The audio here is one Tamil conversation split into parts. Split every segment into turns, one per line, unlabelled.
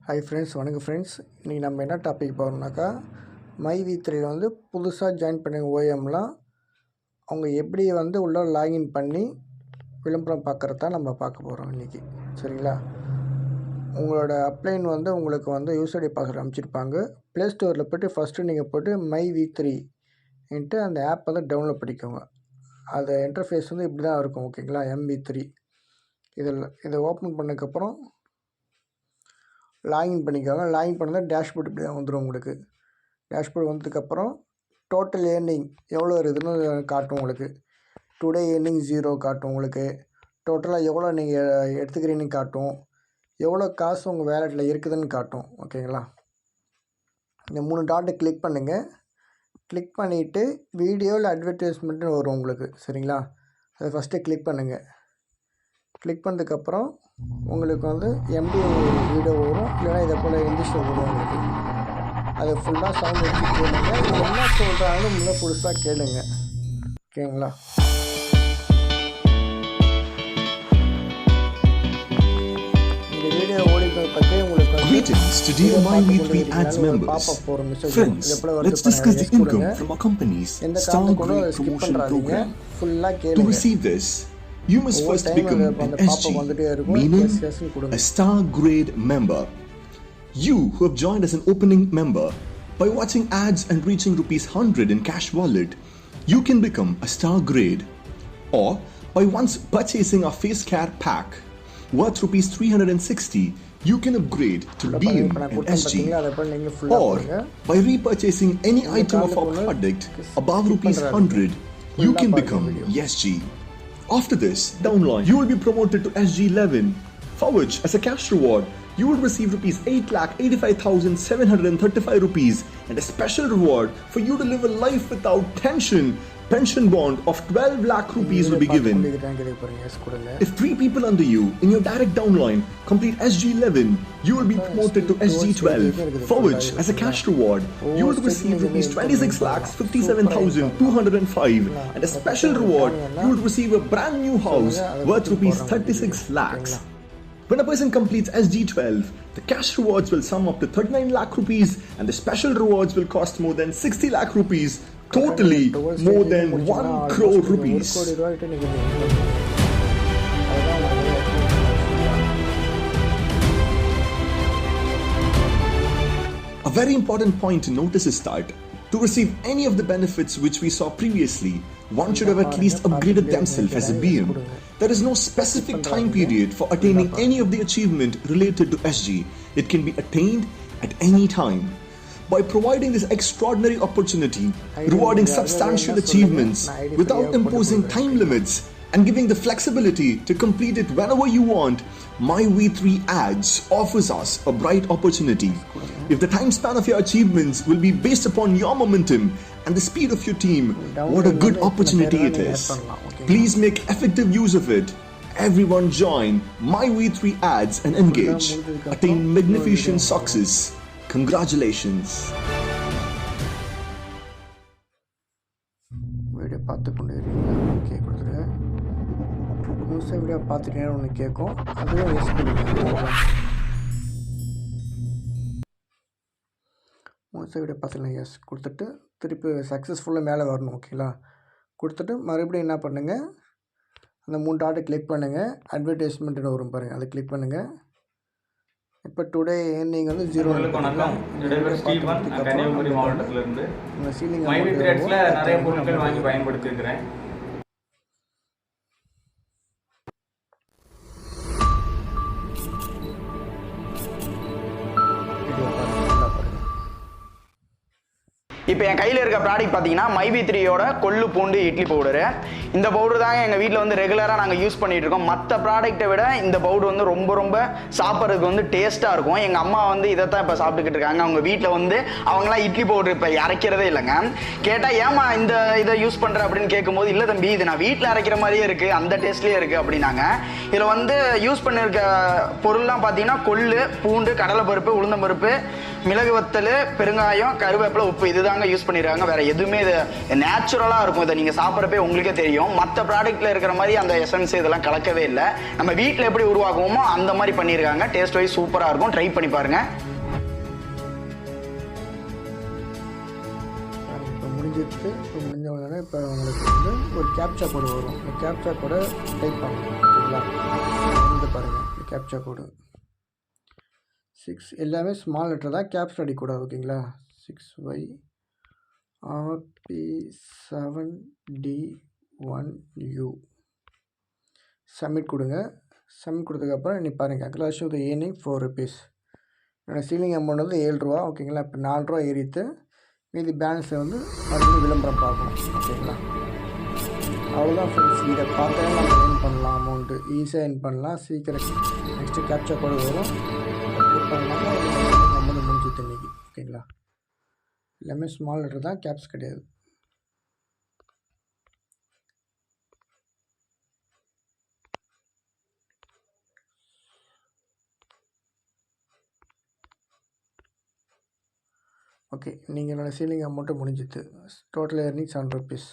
ஹாய் ஃப்ரெண்ட்ஸ், வணக்கம் ஃப்ரெண்ட்ஸ். இன்றைக்கி நம்ம என்ன டாபிக் போகிறோம்னாக்கா, மை3யில் வந்து புதுசாக ஜாயின் பண்ண ஓஎம்லாம் அவங்க எப்படி வந்து உள்ளே லாகின் பண்ணி விளம்பரம் பார்க்குறதா நம்ம பார்க்க போகிறோம் இன்றைக்கி. சரிங்களா? உங்களோட அப்ளைன் வந்து உங்களுக்கு வந்து யூசர் பாஸ்வேர்டு அனுப்பிச்சிருப்பாங்க. ப்ளே ஸ்டோரில் போய்ட்டு ஃபஸ்ட்டு நீங்கள் போய்ட்டு மை3 அந்த ஆப் வந்து டவுன்லோட் பண்ணிக்கோங்க. அது இன்டர்ஃபேஸ் வந்து இப்படி தான் இருக்கும். ஓகேங்களா? MV3 இதை ஓப்பன் பண்ணதுக்கப்புறம் லாகின் பண்ணிக்கோங்க. லாகின் பண்ணால் டேஷ்போர்ட் இப்படி தான் வந்துடும். உங்களுக்கு டேஷ்போர்ட் வந்ததுக்கப்புறம் டோட்டல் ஏர்னிங் எவ்வளோ இருக்குதுன்னு காட்டும். உங்களுக்கு டுடே ஏர்னிங் 0 காட்டும். உங்களுக்கு டோட்டலாக எவ்வளோ நீங்கள் எடுத்துக்கிறீங்கன்னு காட்டும். எவ்வளோ காசு உங்கள் வேலெட்டில் இருக்குதுன்னு காட்டும். ஓகேங்களா? இந்த 3 டாட்டை கிளிக் பண்ணுங்கள். கிளிக் பண்ணிவிட்டு வீடியோவில் அட்வர்டைஸ்மெண்ட்டுன்னு வரும் உங்களுக்கு. சரிங்களா? அதை ஃபஸ்ட்டு கிளிக் பண்ணுங்கள். கிளிக் பண்ணதுக்கப்புறம் உங்களுக்கு வந்து எம்டி வீடியோ வரும், இல்லைனா இதை போல் இங்கிலீஷில் வரும். உங்களுக்கு அதை ஃபுல்லாக சவுண்ட் வச்சு கேளுங்க. என்ன சொல்கிறாங்க முன்னே புதுசாக கேளுங்க. ஓகேங்களா? இந்த வீடியோ ஓடிக்கிறத பற்றி உங்களுக்கு
Greetings to dear My3 Ads members. Friends, let's discuss the income from our company's Star Grade Promotion Program. To receive this, you must first become an SG, meaning a Star Grade member. You who have joined as an opening member, by watching ads and reaching ₹100 in cash wallet, you can become a Star Grade. Or by once purchasing our face care pack worth ₹360, you can upgrade to being an SG. Or by repurchasing any item of our product above ₹100, you can become SG. After this, downline, you will be promoted to SG11, for which, as a cash reward, you will receive ₹8,85,735 and a special reward for you to live a life without tension. Pension bond of 12 lakh rupees will be given. If 3 people under you in your direct downline complete SG11, you will be promoted to SG12, for which, as a cash reward, you will receive ₹26,57,205 and a special reward, you will receive a brand new house worth ₹36 lakhs. When a person completes SG12, the cash rewards will sum up to 39 lakh rupees and the special rewards will cost more than 60 lakh rupees, totally more than 1 crore rupees. A very important point to notice is that to receive any of the benefits which we saw previously, one should have at least upgraded themselves as a BM. There is no specific time period for attaining any of the achievement related to SG. It can be attained at any time. By providing this extraordinary opportunity, rewarding substantial achievements without imposing time limits and giving the flexibility to complete it whenever you want, My3 Ads offers us a bright opportunity. If the time span of your achievements will be based upon your momentum and the speed of your team, what a good opportunity it is. Please make effective use of it. Everyone join My3 Ads and engage. Attain magnificent success. Congratulations.
Video பார்த்து கொண்டு இருக்கீங்களா? ஓகே கொடுத்துருங்க. புதுசாக வீடியோ பார்த்துட்டீங்கன்னா ஒன்று கேட்கும், அதுவும் எஸ் கொடுங்க. புதுசாக வீடியோ பார்த்துக்கலாம், எஸ் கொடுத்துட்டு திருப்பி சக்ஸஸ்ஃபுல்லாக மேலே வரணும். ஓகேங்களா? கொடுத்துட்டு மறுபடியும் என்ன பண்ணுங்கள், அந்த 3 டாட்டை கிளிக் பண்ணுங்கள். அட்வர்டைஸ்மெண்ட்டுன்னு வரும் பாருங்கள், அதை கிளிக் பண்ணுங்கள். இப்போ டுடே ஏர்னிங் வந்து 0.
வணக்கம், என்னுடைய பேர் ஸ்டீவன். நான் கன்னியாகுமரி மாவட்டத்திலிருந்து My3 Adsல நிறைய பொருட்கள் வாங்கி பயன்படுத்தியிருக்கிறேன்.
இப்போ என் கையில் இருக்க ப்ராடக்ட் பார்த்தீங்கன்னா My3யோட கொள்ளு பூண்டு இட்லி பவுடரு. இந்த பவுடர் தாங்க எங்கள் வீட்டில் வந்து ரெகுலராக நாங்கள் யூஸ் பண்ணிகிட்டு இருக்கோம். மற்ற ப்ராடக்ட்டை விட இந்த பவுடர் வந்து ரொம்ப சாப்பிட்றதுக்கு வந்து டேஸ்ட்டாக இருக்கும். எங்கள் அம்மா வந்து இதை தான் இப்போ சாப்பிட்டுக்கிட்டு இருக்காங்க. அவங்க வீட்டில் வந்து அவங்களாம் இட்லி பவுடர் இப்போ அரைக்கிறதே இல்லைங்க. கேட்டால் ஏமா இதை யூஸ் பண்ணுற அப்படின்னு கேட்கும்போது, இல்லை தம்பி இது நான் வீட்டில் அரைக்கிற மாதிரியே இருக்குது, அந்த டேஸ்ட்லேயே இருக்குது அப்படின்னாங்க. இதில் வந்து யூஸ் பண்ணியிருக்க பொருள்லாம் பார்த்தீங்கன்னா கொள்ளு, பூண்டு, கடலைப்பருப்பு, உளுந்தம்பருப்பு, மிளகு வத்தல், பெருங்காயம், கருவேப்பிலை, உப்பு, இதுதாங்க யூஸ் பண்ணியிருக்காங்க. வேறு எதுவுமே இது நேச்சுரலாக இருக்கும். இதை நீங்கள் சாப்பிட்றப்பே உங்களுக்கே தெரியும். முடியும். மற்ற ப்ராடக்ட்டில் இருக்கிற மாதிரி அந்த எசன்ஸ் இதெல்லாம் கலக்கவே இல்லை. நம்ம வீட்டில் எப்படி உருவாக்குவோமோ அந்த மாதிரி பண்ணியிருக்காங்க. டேஸ்ட் வைஸ் சூப்பராக இருக்கும். ட்ரை பண்ணி பாருங்கள்.
இப்போ முடிஞ்சிருக்கு. இப்போ முடிஞ்ச உடனே இப்போ உங்களுக்கு வந்து ஒரு கேப்சா கோடு வரும். இந்த கேப்சா கோடை டைப் பண்ணணும். ஓகேங்களா, வந்து பாருங்கள் இந்த கேப்சா கோடு 6 எல்லாமே ஸ்மால் லெட்டர் தான், கேப்ஸ் அடிக்கூட. ஓகேங்களா, 6YRP7D1U சப்மிட் கொடுங்க. சப்மிட் கொடுத்ததுக்கப்புறம் நீ பாருங்கள் கிளாஸ் இது ஏர்னிங் 4 rupees. என்னோடய சீலிங் அமௌண்ட் வந்து 7 ரூபா. ஓகேங்களா, இப்போ 4 ரூபா ஏறித்து. மீதி பேலன்ஸை வந்து மறுபடியும் விளம்பரம் பார்க்கணும். ஓகேங்களா, அவ்வளோதான் ஃப்ரெண்ட்ஸ். இதை பார்த்தா நம்ம ஏர்ன் பண்ணலாம். அமௌண்ட்டு ஈஸியாக ஏர்ன் பண்ணலாம். சீக்கிரம் நெக்ஸ்ட்டு கேப்சர் கோடு வரும். பண்ணாமல் அமௌண்ட் முடிஞ்சுது இன்றைக்கி. ஓகேங்களா, எல்லாமே ஸ்மால் லெட்டர் தான், கேப்ஸ் கிடையாது. ஓகே, நீங்கள் என்னோடய சீலிங் அமௌண்ட்டு முடிஞ்சுது. Total earning 7 rupees.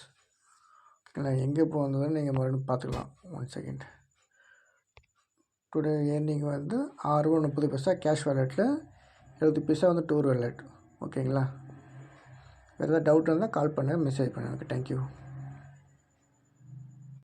ஓகேங்களா, எங்கே போகுதுன்னு நீங்கள் மறுபடியும் பார்த்துக்கலாம். 1 second. டுடே ஏர்னிங் வந்து 6 ரூபா 30 பைசா கேஷ் வேலெட்டில், 70 பைசா வந்து டூர் வேலெட். ஓகேங்களா, வேறு ஏதாவது டவுட் இருந்தால் கால் பண்ணுங்கள், மெசேஜ் பண்ணுங்கள். Okay, thank you.